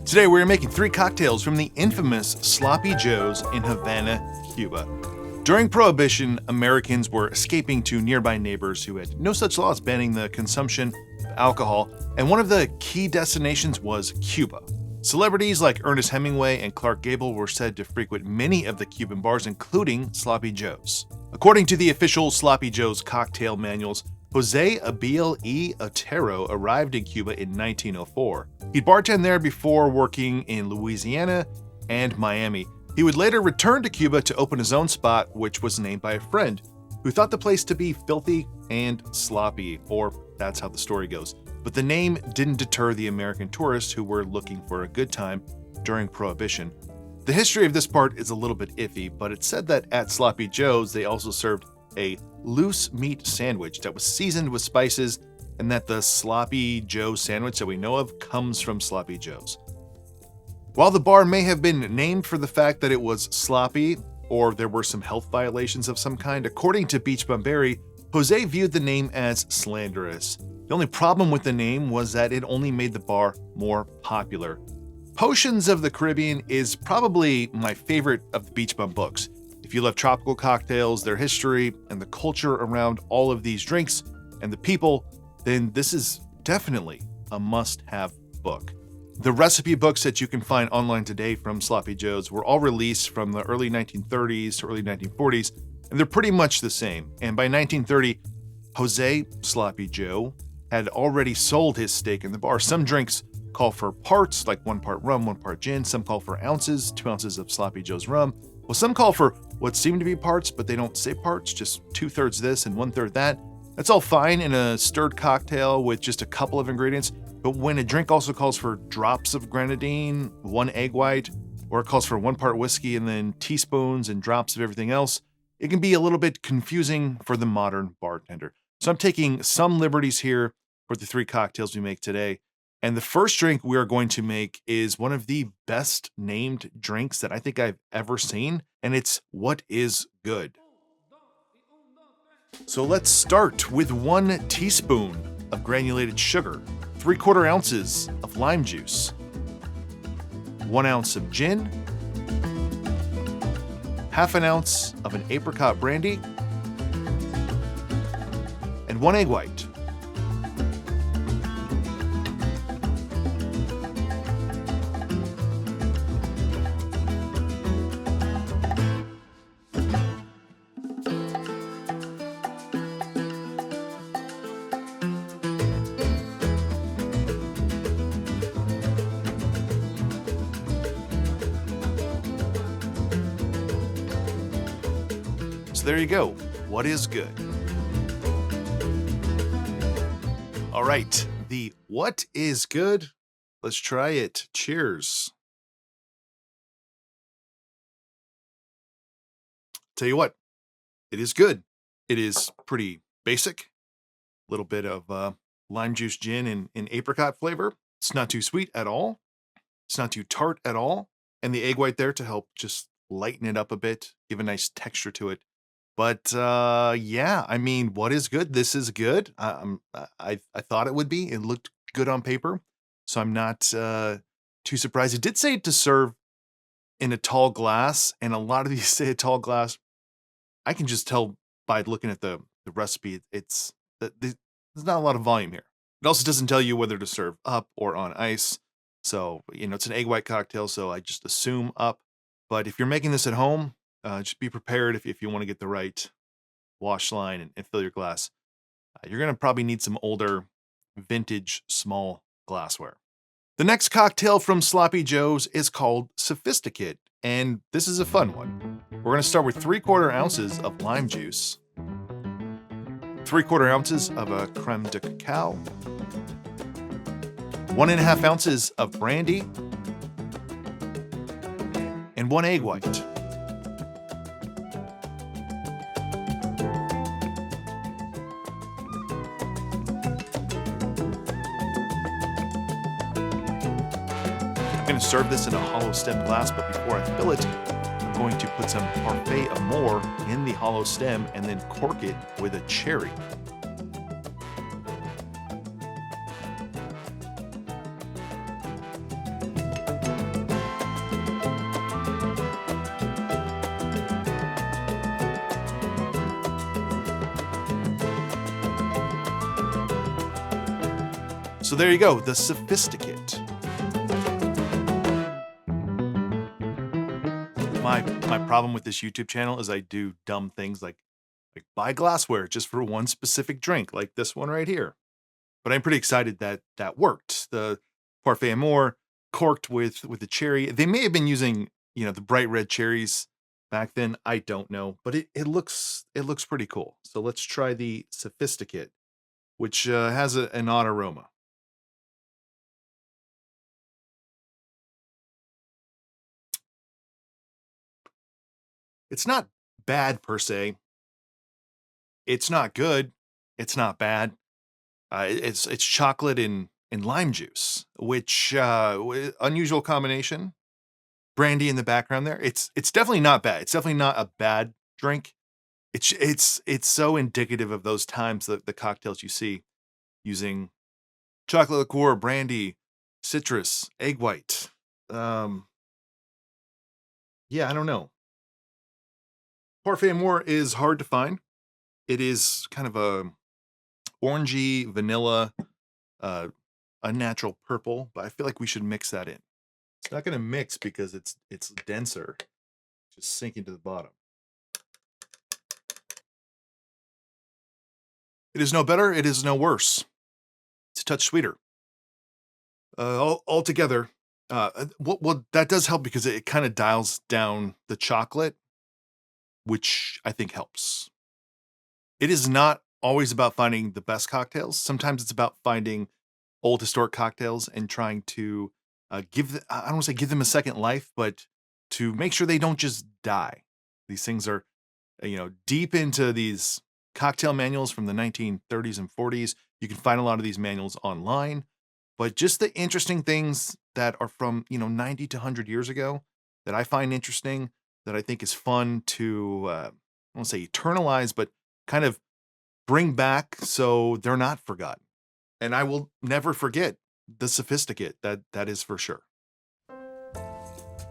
Today we're making 3 cocktails from the infamous Sloppy Joes in Havana, Cuba. During Prohibition, Americans were escaping to nearby neighbors who had no such laws banning the consumption of alcohol, and one of the key destinations was Cuba. Celebrities like Ernest Hemingway and Clark Gable were said to frequent many of the Cuban bars, including Sloppy Joe's. According to the official Sloppy Joe's cocktail manuals, Jose Abeal y Otero arrived in Cuba in 1904. He'd bartended there before working in Louisiana and Miami. He would later return to Cuba to open his own spot, which was named by a friend who thought the place to be filthy and sloppy, or that's how the story goes. But the name didn't deter the American tourists who were looking for a good time during Prohibition. The history of this part is a little bit iffy, but it's said that at Sloppy Joe's they also served a loose meat sandwich that was seasoned with spices, and that the Sloppy Joe sandwich that we know of comes from Sloppy Joe's. While the bar may have been named for the fact that it was sloppy, or there were some health violations of some kind, according to Beach Bum Berry, Jose viewed the name as slanderous. The only problem with the name was that it only made the bar more popular. Potions of the Caribbean is probably my favorite of the Beach Bum books. If you love tropical cocktails, their history, and the culture around all of these drinks, and the people, then this is definitely a must-have book. The recipe books that you can find online today from Sloppy Joe's were all released from the early 1930s to early 1940s, and they're pretty much the same. And by 1930, Jose Sloppy Joe had already sold his stake in the bar. Some drinks call for parts, like 1 part rum, 1 part gin. Some call for ounces, 2 ounces of Sloppy Joe's rum. Well, some call for what seem to be parts, but they don't say parts, just 2/3 this and 1/3 that. That's all fine in a stirred cocktail with just a couple of ingredients, but when a drink also calls for drops of grenadine, 1 egg white, or it calls for 1 part whiskey and then teaspoons and drops of everything else, it can be a little bit confusing for the modern bartender. So I'm taking some liberties here for the 3 cocktails we make today. And the first drink we are going to make is one of the best named drinks that I think I've ever seen, and it's What Is Good. So let's start with 1 teaspoon of granulated sugar, 3/4 ounces of lime juice, 1 ounce of gin, 1/2 ounce of an apricot brandy, and 1 egg white. So there you go. What is good? All right, the what is good? Let's try it. Cheers. Tell you what, it is good. It is pretty basic. A little bit of lime juice, gin, and apricot flavor. It's not too sweet at all. It's not too tart at all. And the egg white there to help just lighten it up a bit, give a nice texture to it. But yeah, I mean, what is good? This is good. I thought it would be. It looked good on paper, so I'm not too surprised. It did say to serve in a tall glass, and a lot of these say a tall glass. I can just tell by looking at the recipe, there's not a lot of volume here. It also doesn't tell you whether to serve up or on ice. So, it's an egg white cocktail, so I just assume up. But if you're making this at home, just be prepared if you want to get the right wash line and fill your glass. You're going to probably need some older vintage small glassware. The next cocktail from Sloppy Joe's is called Sophisticate, and this is a fun one. We're going to start with 3/4 ounces of lime juice, 3/4 ounces of a creme de cacao, 1.5 ounces of brandy, and 1 egg white. I'm going to serve this in a hollow stem glass, but before I fill it, I'm going to put some Parfait Amour in the hollow stem and then cork it with a cherry. So there you go, the Sophisticate. My problem with this YouTube channel is I do dumb things like buy glassware just for one specific drink, like this one right here. But I'm pretty excited that that worked. The Parfait Amour corked with the cherry. They may have been using, the bright red cherries back then. I don't know, but it looks pretty cool. So let's try the Sophisticate, which has an odd aroma. It's not bad per se. It's not good. It's not bad. It's chocolate and lime juice, which unusual combination. Brandy in the background there. It's definitely not bad. It's definitely not a bad drink. It's so indicative of those times that the cocktails you see using chocolate liqueur, brandy, citrus, egg white. Yeah, I don't know. Parfait Amour is hard to find. It is kind of a orangey, vanilla, unnatural purple, but I feel like we should mix that in. It's not going to mix because it's denser. Just sink into the bottom. It is no better. It is no worse. It's a touch sweeter. Altogether, well, that does help because it kind of dials down the chocolate, which I think helps. It is not always about finding the best cocktails. Sometimes it's about finding old historic cocktails and trying to I don't want to say give them a second life, but to make sure they don't just die. These things are, deep into these cocktail manuals from the 1930s and 40s. You can find a lot of these manuals online, but just the interesting things that are from, 90 to 100 years ago that I find interesting, that I think is fun to, I don't want to say eternalize, but kind of bring back so they're not forgotten. And I will never forget the Sophisticate, that is for sure.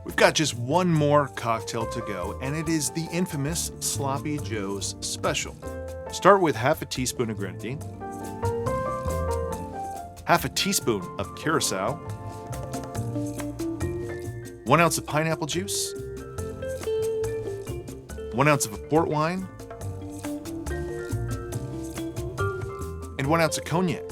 We've got just one more cocktail to go, and it is the infamous Sloppy Joe's Special. Start with half a teaspoon of grenadine, half a teaspoon of curacao, 1 ounce of pineapple juice, 1 ounce of a port wine, and 1 ounce of cognac.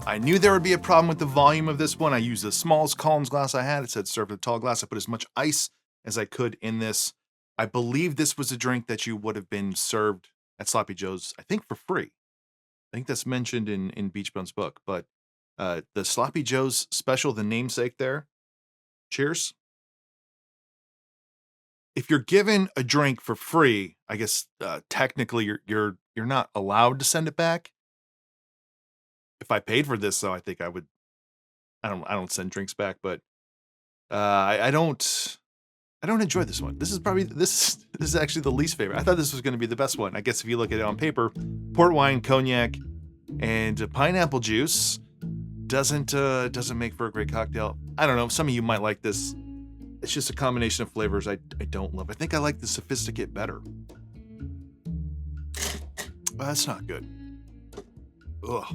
I knew there would be a problem with the volume of this one. I used the smallest columns glass I had. It said serve with a tall glass. I put as much ice as I could in this. I believe this was a drink that you would have been served at Sloppy Joe's, I think, for free. I think that's mentioned in Beach Bum's book. But the Sloppy Joe's Special, the namesake there, cheers. If you're given a drink for free, I guess technically you're not allowed to send it back. If I paid for this, though, I think I would. I don't send drinks back, but I don't enjoy this one. This is actually the least favorite. I thought this was going to be the best one. I guess if you look at it on paper, port wine, cognac, and pineapple juice doesn't make for a great cocktail. I don't know. Some of you might like this. It's just a combination of flavors I don't love. I think I like the Sophisticate better. Well, that's not good. Ugh.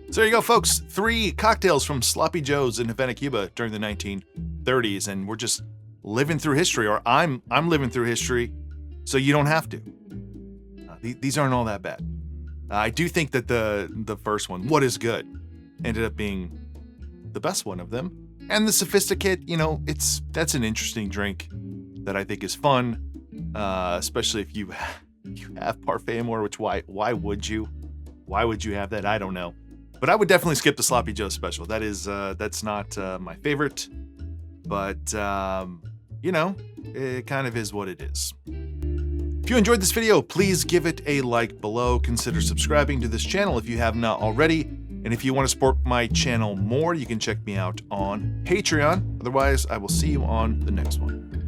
So there you go, folks. 3 cocktails from Sloppy Joe's in Havana, Cuba during the 1930s, and we're just living through history, or I'm living through history, so you don't have to. These aren't all that bad. I do think that the first one, What Is Good, ended up being the best one of them, and the Sophisticate, that's an interesting drink that I think is fun, especially if you have Parfait Amour, which why would you? Why would you have that? I don't know. But I would definitely skip the Sloppy Joe Special. That's not my favorite. But you know, it kind of is what it is. If you enjoyed this video, please give it a like below. Consider subscribing to this channel if you have not already. And if you want to support my channel more, you can check me out on Patreon. Otherwise, I will see you on the next one.